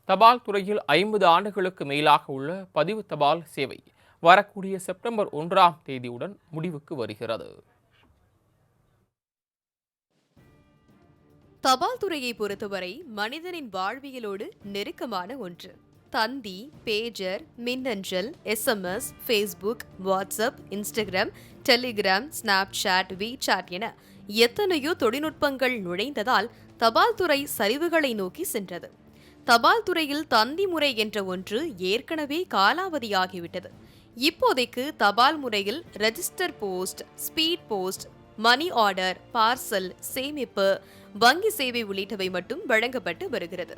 தபால் துறையில் 50 ஆண்டுகளுக்கு மேலாக உள்ள பதிவு தபால் சேவை வரக்கூடிய செப்டம்பர் 1ஆம் தேதியுடன் முடிவுக்கு வருகிறது. தபால் துறையை பொறுத்தவரை மனிதனின் வாழ்வியலோடு நெருக்கமான ஒன்று. தந்தி, பேஜர், மின்னஞ்சல், SMS, Facebook, WhatsApp, Instagram, Telegram, Snapchat, WeChat என எத்தனையோ தொழில்நுட்பங்கள் நுழைந்ததால் தபால் துறை சரிவுகளை நோக்கி சென்றது. தபால் துறையில் தந்தி முறை என்ற ஒன்று ஏற்கனவே காலாவதியாகிவிட்டது. இப்போதைக்கு தபால் முறையில் register post, speed post, money order, parcel, சேமிப்பு, வங்கி சேவை உள்ளிட்டவை மட்டும் வழங்கப்பட்டு வருகிறது.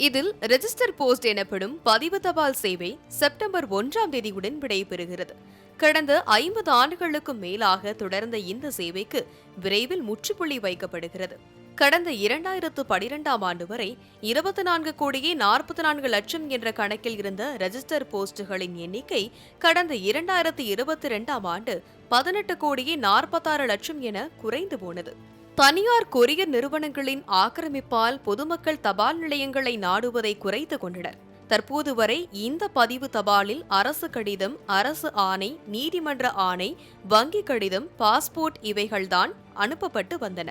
இதில் ரெஜிஸ்டர் போஸ்ட் எனப்படும் பதிவு தபால் சேவை செப்டம்பர் 1ஆம் தேதியுடன் விடைபெறுகிறது. கடந்த 50 ஆண்டுகளுக்கும் மேலாக தொடர்ந்த இந்த சேவைக்கு விரைவில் முற்றுப்புள்ளி வைக்கப்படுகிறது. கடந்த 2012ஆம் ஆண்டு வரை 24 கோடியே 44 லட்சம் என்ற கணக்கில் இருந்த ரெஜிஸ்டர் போஸ்டுகளின் எண்ணிக்கை கடந்த 2022ஆம் ஆண்டு 18 கோடியே 46 லட்சம் என குறைந்து போனது. தனியார் கொரியர் நிறுவனங்களின் ஆக்கிரமிப்பால் பொதுமக்கள் தபால் நிலையங்களை நாடுவதை குறைத்து கொண்டனர். தற்போது வரை இந்த பதிவு தபாலில் அரசு கடிதம், அரசு ஆணை, நீதிமன்ற ஆணை, வங்கி கடிதம், பாஸ்போர்ட் இவைகள்தான் அனுப்பப்பட்டு வந்தன.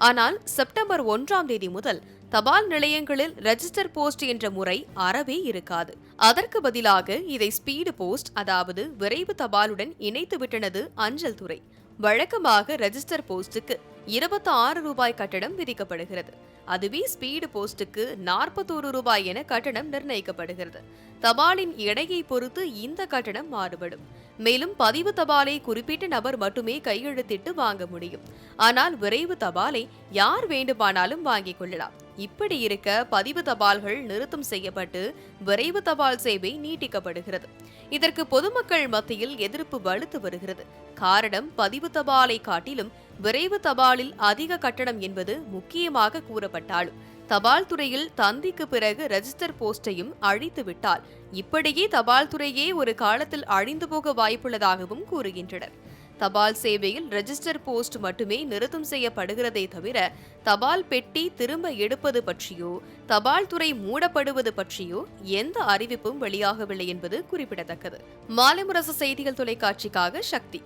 ஆனால் செப்டம்பர் 1ஆம் தேதி முதல் தபால் நிலையங்களில் ரெஜிஸ்டர் போஸ்ட் என்ற முறை அறவே இருக்காது. அதற்கு பதிலாக இதை ஸ்பீடு போஸ்ட், அதாவது விரைவு தபாலுடன் இணைத்து விட்டனது அஞ்சல் துறை. வழக்கமாக ரெஜிஸ்டர் போஸ்டுக்கு 26 ரூபாய் கட்டணம் விதிக்கப்படுகிறது. அதுவே ஸ்பீடு போஸ்டுக்கு 41 ரூபாய் என கட்டணம் நிர்ணயிக்கப்படுகிறது. தபாலின் எடையை பொறுத்து இந்த கட்டணம் மாறுபடும். மேலும் பதிவு தபாலை குறிப்பிட்ட நபர் மட்டுமே கையெழுத்திட்டு வாங்க முடியும். ஆனால் விரைவு தபாலை யார் வேண்டுமானாலும் வாங்கிக் கொள்ளலாம். இப்படி இருக்க பதிவு தபால்கள் நிறுத்தம் செய்யப்பட்டு விரைவு தபால் சேவை நீட்டிக்கப்படுகிறது. இதற்கு பொதுமக்கள் மத்தியில் எதிர்ப்பு வலுத்து வருகிறது. காரணம், பதிவு தபாலை காட்டிலும் விரைவு தபாலில் அதிக கட்டணம் என்பது முக்கியமாக கூறப்பட்டாலும் தபால் துறையில் தந்திக்கு பிறகு ரெஜிஸ்டர் போஸ்டையும் அழித்து விட்டால் இப்படியே தபால் துறையே ஒரு காலத்தில் அழிந்து போக வாய்ப்புள்ளதாகவும் கூறுகின்றனர். தபால் சேவையில் ரெஜிஸ்டர் போஸ்ட் மட்டுமே நிறுத்தம் செய்யப்படுகிறதே தவிர தபால் பெட்டி திரும்ப எடுப்பது பற்றியோ தபால் துறை மூடப்படுவது பற்றியோ எந்த அறிவிப்பும் வெளியாகவில்லை என்பது குறிப்பிடத்தக்கது. மாலை முரசு செய்திகள் தொலைக்காட்சிக்காக சக்தி.